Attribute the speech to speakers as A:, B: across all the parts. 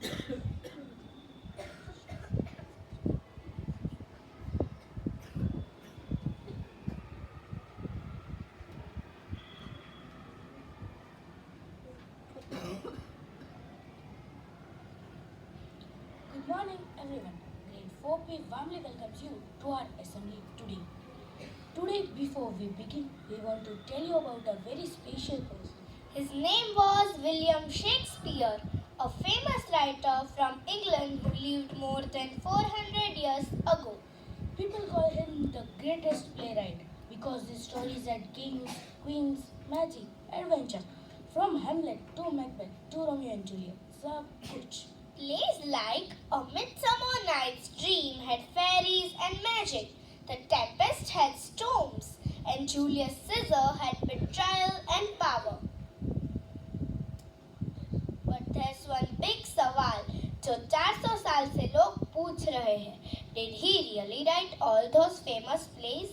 A: Good morning, everyone. Grade 4P warmly welcomes you to our assembly today. Today, before we begin, we want to tell you about a very special person.
B: His name was William Shakespeare, a famous writer from England who lived more than 400 years ago.
A: People call him the greatest playwright because his stories had kings, queens, magic, adventure. From Hamlet to Macbeth to Romeo and Juliet, सब कुछ.
B: Plays like A Midsummer Night's Dream had fairies and magic. The Tempest had storms, and Julius Caesar had betrayal and power. But there's one big सवाल जो 400 साल से लोग पूछ रहे हैं. Did he really write all those famous plays?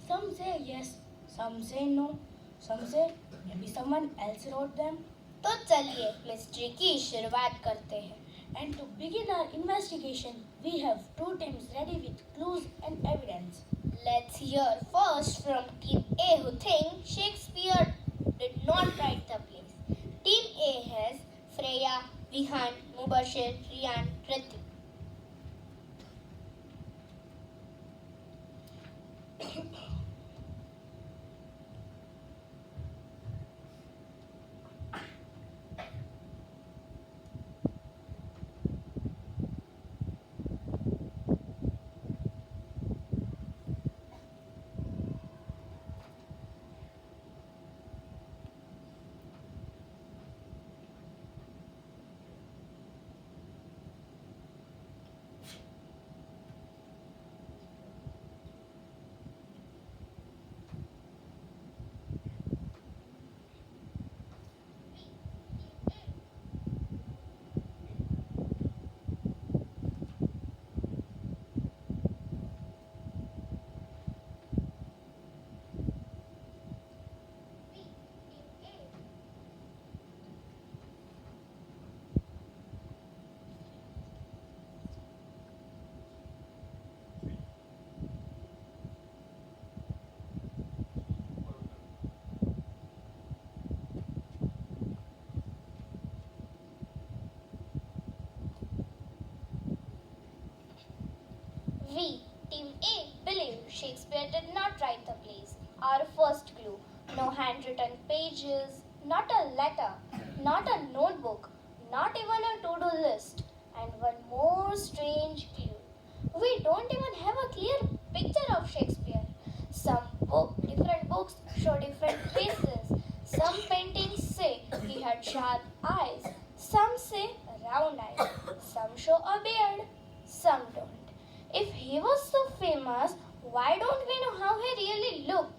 A: Some say yes, some say no, some say maybe someone else wrote them.
B: तो चलिए मिस्ट्री की शुरुआत करते हैं.
A: And to begin our investigation, we have two teams ready with clues and evidence.
B: Let's hear first from Team A who think Shakespeare did not write the plays. Team A has Freya, Vihan, Mubashir, Rian, Ritik. We, Team A, believe Shakespeare did not write the plays. Our first clue: no handwritten pages, not a letter, not a notebook, not even a to-do list. And one more strange clue: we don't even have a clear picture of Shakespeare. Different books show different faces. Some paintings say he had sharp eyes. Some say round eyes. Some show a beard. Some don't. If he was so famous, why don't we know how he really looked?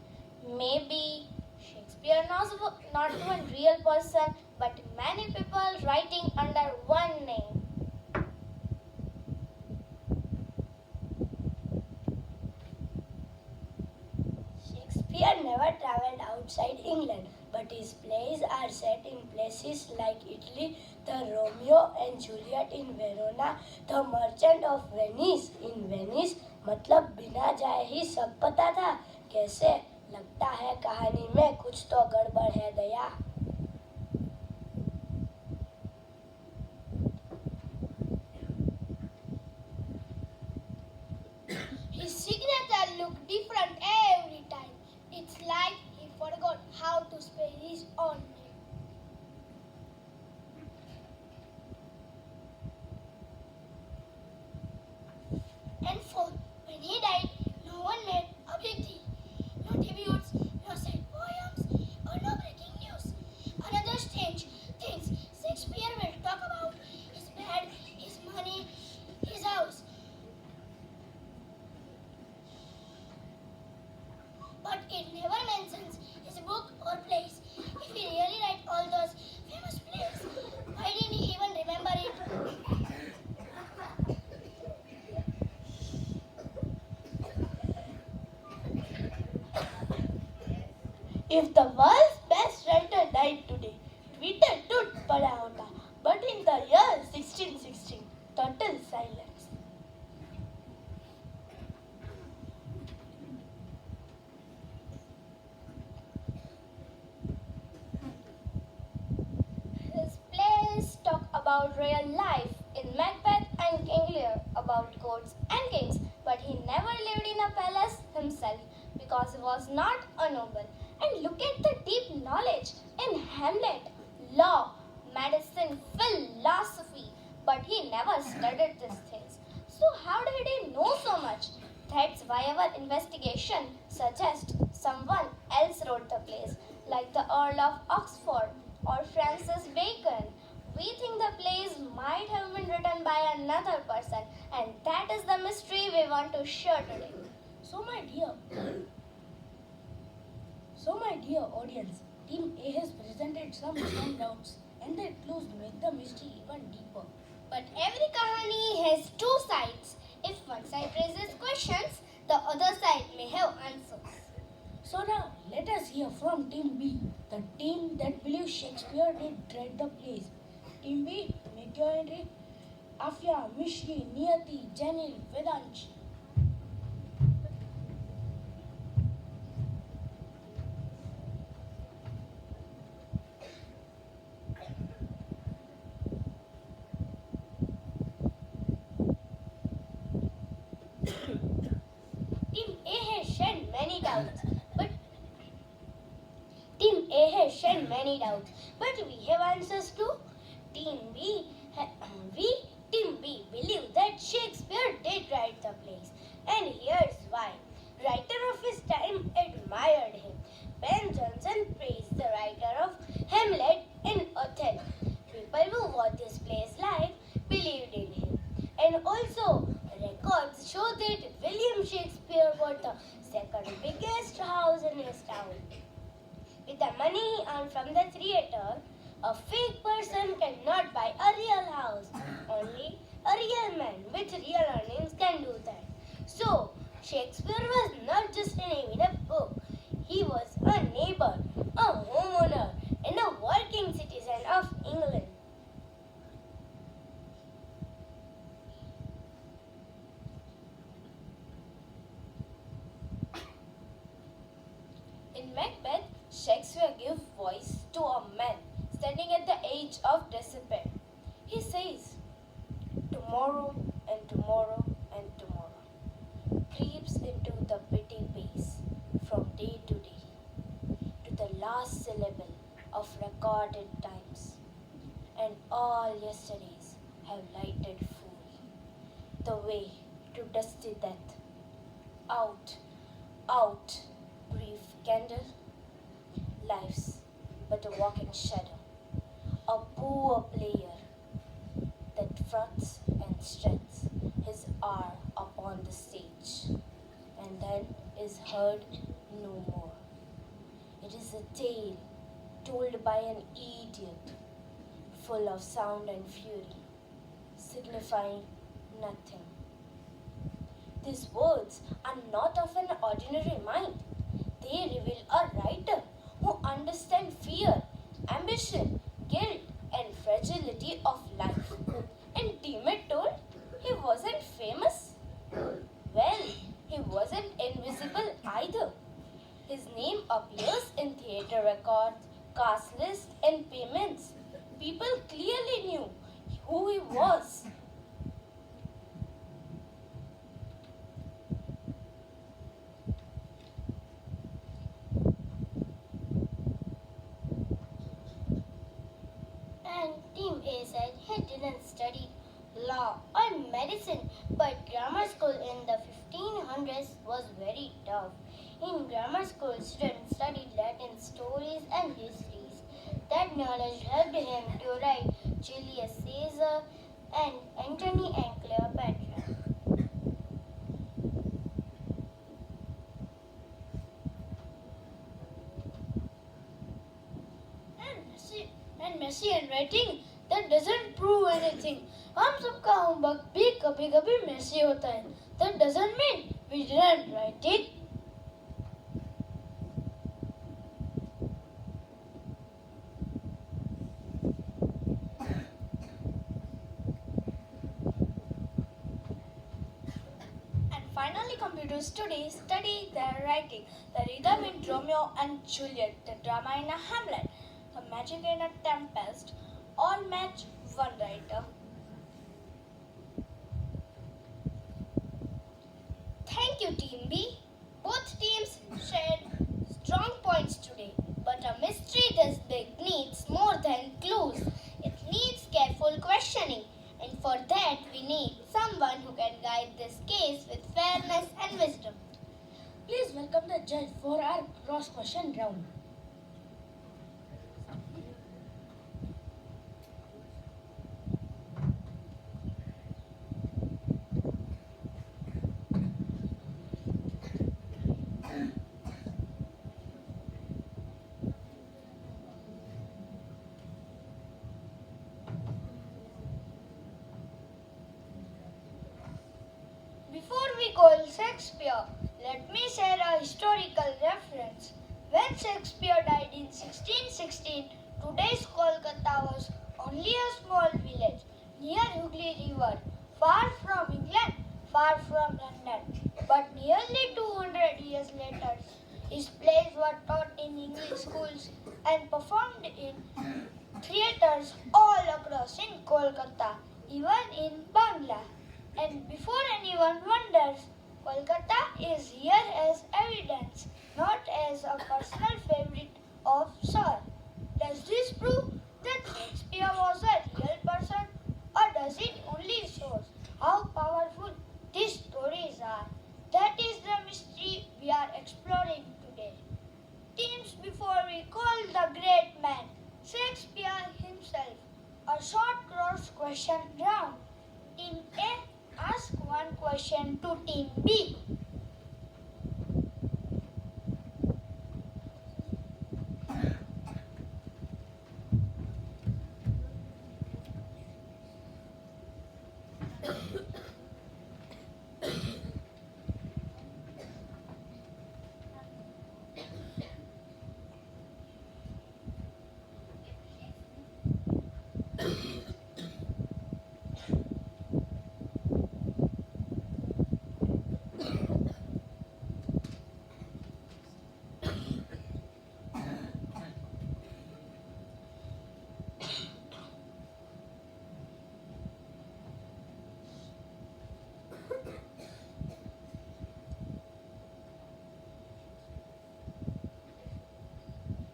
B: Maybe Shakespeare was not one real person, but many people writing under one name.
C: Shakespeare never traveled outside England, but his plays are set in places like Italy, the Romeo and Juliet in Verona, the Merchant of Venice in Venice. मतलब बिना जाए ही सब पता था. कैसे? लगता है कहानी में कुछ तो गड़बड़ है दया.
B: His signature looked different every time. It's like he forgot how to spell his own name. And fourth, when he died, no one made a big deal. No tributes, no sad poems, or no breaking news. Another strange things Shakespeare will talk about his bed, his money, his house. But it never mentions his book or plays. If he really write all those famous plays, why didn't he even remember it?
C: If the world's best writer died today, Twitter टूट पड़ा होता. But in the year 1660,
B: about real life. In Macbeth and King Lear about courts and kings, but he never lived in a palace himself because he was not a noble. And look at the deep knowledge in Hamlet, law, medicine, philosophy, but he never studied these things. So how did he know so much? That's why our investigation suggests someone else wrote the plays, like the Earl of Oxford or Francis Bacon. We think the plays might have been written by another person, and that is the mystery we want to share today.
A: So my dear, audience, Team A has presented some standouts and their clues make the mystery even deeper.
B: But every kahani has two sides. If one side raises questions, the other side may have answers.
A: So now let us hear from Team B, the team that believes Shakespeare did write the plays. Team B, make your entry. Afia, Mishri, Niyati, Janil, Vedansh.
C: Team A has shed many doubts, but Team A has shed many doubts, but we have answers too. Team B, we Team B believe that Shakespeare did write the plays, and here's why. Writer of his time admired him. Ben Jonson praised the writer of Hamlet and Othello. People who watched his plays live believed in him, and also records show that William Shakespeare bought the second biggest house in his town. With the money he earned from the theatre, a fake person cannot buy a real house. Only a real man with real earnings can do that. So, Shakespeare was not just a name in a book. He was a neighbor, a homeowner, and a working citizen of England.
B: In Macbeth, Shakespeare gives voice to a man standing at the edge of despair. He says, "Tomorrow and tomorrow and tomorrow creeps into the bitter pace from day to day, to the last syllable of recorded times, and all yesterdays have lighted full the way to dusty death. Out, out, brief candle, life's but a walking shadow, a poor player that fronts and stretches his hour upon the stage, and then is heard no more. It is a tale told by an idiot, full of sound and fury, signifying nothing." These words are not of an ordinary mind. They reveal a writer who understands fear, ambition, guilt, and fragility of life. And Timid told he wasn't famous. Well, he wasn't invisible either. His name appears in theatre records, cast lists, and payments. People clearly knew who he was.
C: And Team A said he didn't study law or medicine, but grammar school in the 1500s was very tough. In grammar school, students studied Latin stories and histories. That knowledge helped him to write Julius Caesar and Antony and Cleopatra.
A: And messy handwriting, that doesn't prove anything. हम सबका homework भी कभी कभी messy होता है. That doesn't mean we didn't write it. And finally, computers today study their writing, the rhythm in Romeo and Juliet, the drama in a Hamlet, the magic in a Tempest, all match one right.
B: Thank you, Team B. Both teams shared strong points today, but a mystery this big needs more than clues. It needs careful questioning, and for that we need someone who can guide this case with fairness and wisdom.
A: Please welcome the judge for our cross question round.
B: Before we call Shakespeare, let me share a historical reference. When Shakespeare died in 1616, today's Kolkata was only a small village near Hooghly River, far from England, far from London. But nearly 200 years later, his plays were taught in English schools and performed in theatres all across in Kolkata, even in Bangla. And before anyone wonders, Kolkata is here as evidence, not as a personal favorite of Sir. Does this prove that Shakespeare was a real person, or does it only show how powerful these stories are? That is the mystery we are exploring today. Teams, before we call the great man, Shakespeare himself, a short cross question round. Team A, ask one question to Team B.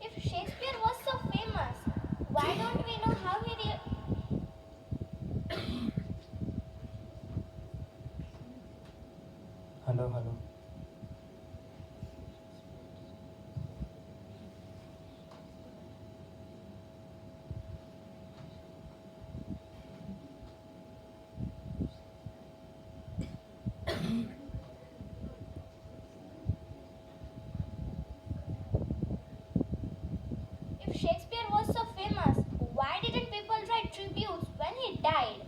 B: If Shakespeare was so famous, why don't we know how he
D: Hello.
B: If Shakespeare was so famous, why didn't people write tributes when he died?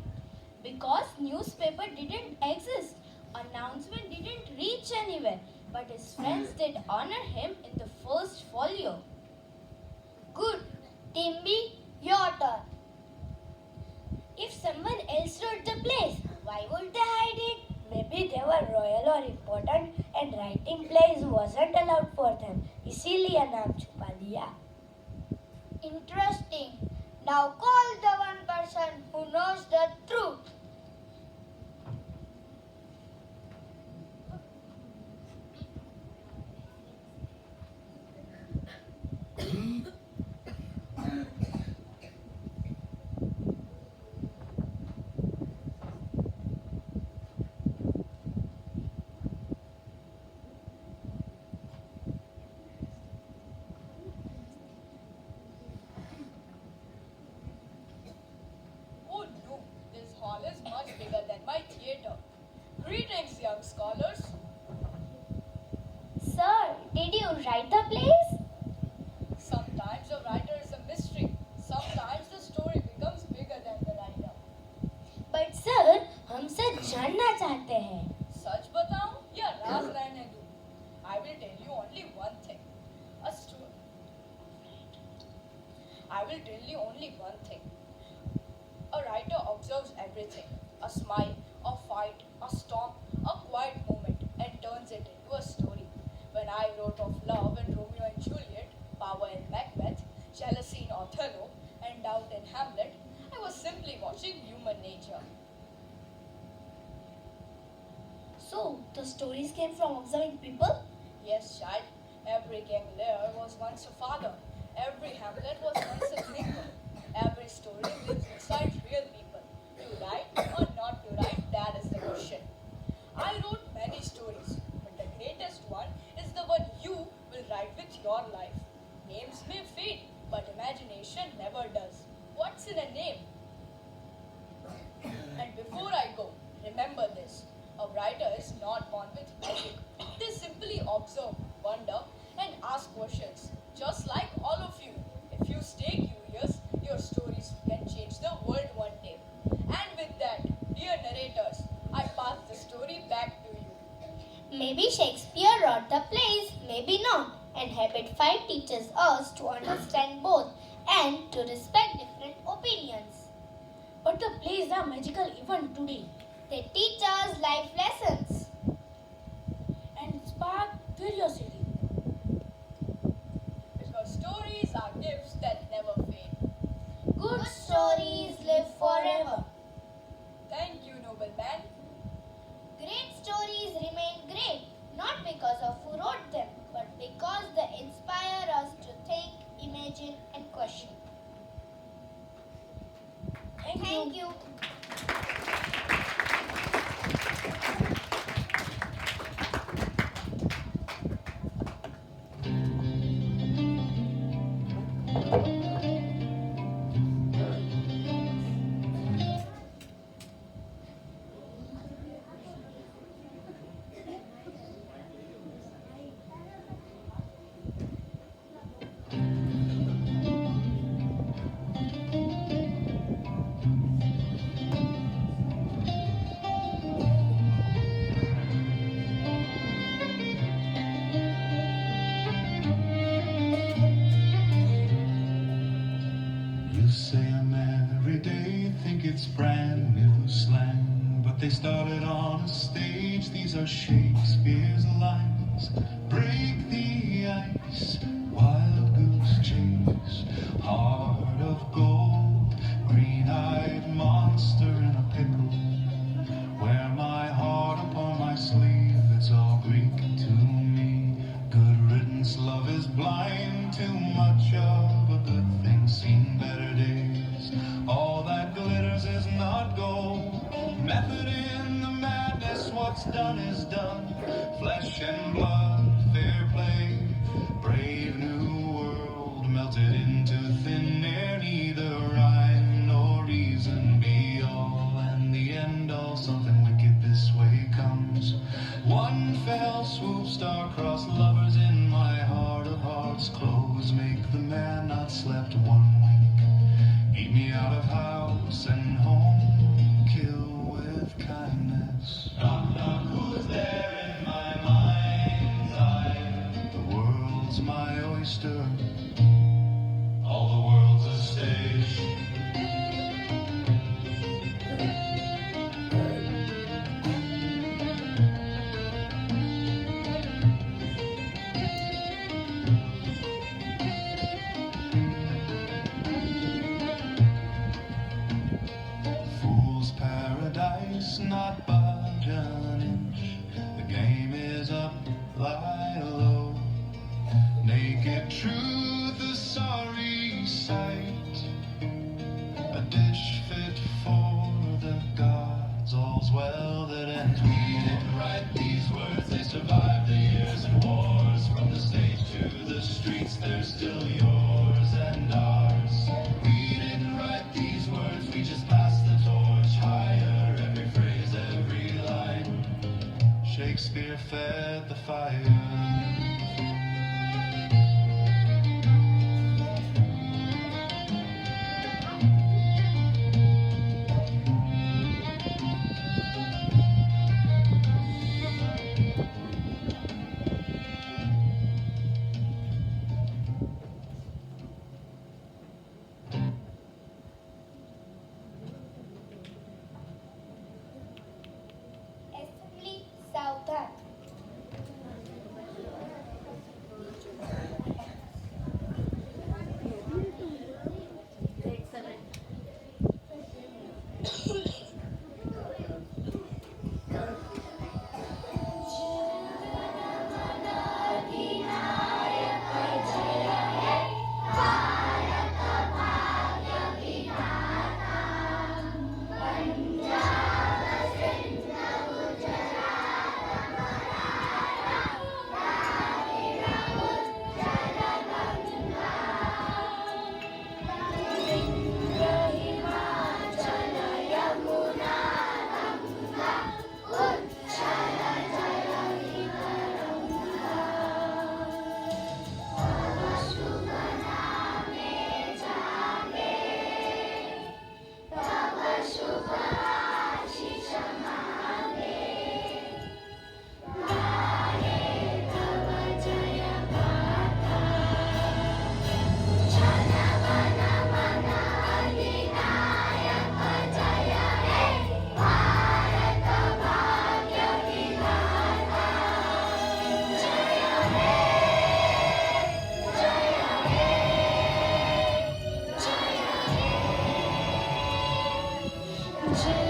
A: Because newspaper didn't exist, announcement didn't reach anywhere, but his friends did honor him in the first folio.
B: Good. Team B, your turn.
A: If someone else wrote the plays, why would they hide it?
C: Maybe they were royal or important and writing plays wasn't allowed for them. इसीलिए नाम छुपा दिया.
B: Interesting. Now call the one person who knows the truth.
E: Oh no, this hall is much bigger than my theatre. Greetings, young scholars.
B: Sir, did you write the plays?
E: Sometimes a writer is a mystery. Sometimes the story becomes bigger than the writer.
A: But sir, हम सच जानना चाहते हैं.
E: सच बताऊं या राज रहने दूं? I will tell you only one thing. I will tell you only one thing. A writer observes everything. A smile, a fight, a storm, a quiet moment, and turns it into a story. When I wrote of love in Romeo and Juliet, power in Macbeth, jealousy in Othello, and doubt in Hamlet, I was simply watching human nature.
C: So, the stories came from observing people?
E: Yes, child. Every King Lear was once a father. Every Hamlet was once a thinker. Every story lives inside real people. To write or not to write, that is the question. I wrote many stories, but the greatest one is the one you will write with your life. Names may fade, but imagination never does. What's in a name? And before I go, remember this. A writer is not born with magic. They simply observe, wonder, and ask questions, just like all of you. If you stay curious, your stories can change the world one day. And with that, dear narrators, I pass the story back to you.
B: Maybe Shakespeare wrote the plays, maybe not. And Habit 5 teaches us to understand both and to respect different opinions.
A: But the plays are magical even today
B: They teach us life lessons.
A: and spark curiosity.
E: Because stories are gifts that never fade.
B: Good stories live forever.
E: Thank you, noble man.
B: Great stories remain great, not because of who wrote them, but because they inspire us to think, imagine, and question. Thank you.
D: You say them every day, think it's brand new slang. But they started on a stage, these are Shakespeare's lines. Break the ice, wild goose chase, heart of gold, green-eyed monster in a pickle. Wear my heart upon my sleeve, it's all Greek to me. Good riddance, love is blind, too much of a good thing, seen better days. All that glitters is not gold. Method in the madness, what's done is done. Flesh and blood, fair play. Brave new world, melted into thin air. Neither rhyme nor reason be all, and the end all. Something wicked this way comes. One fell swoop, star-crossed lovers in my heart of hearts. Clothes make the man not slept one wink. Eat me out of house and home, kill with kindness. Knock, knock, who's there in my mind's eye? The world's my oyster, all the world's a stage. Fool's paradise, not budge an inch. The game is up, lie low. Naked truth, a sorry sight. A dish fit for the gods. All's well that ends. We didn't write these words, they survived the years and wars. From the stage to the streets, they're still yours and ours. We didn't write these words, we just passed the torch higher. Every phrase, every line, Shakespeare fed the fire.
B: Assembly Southern. J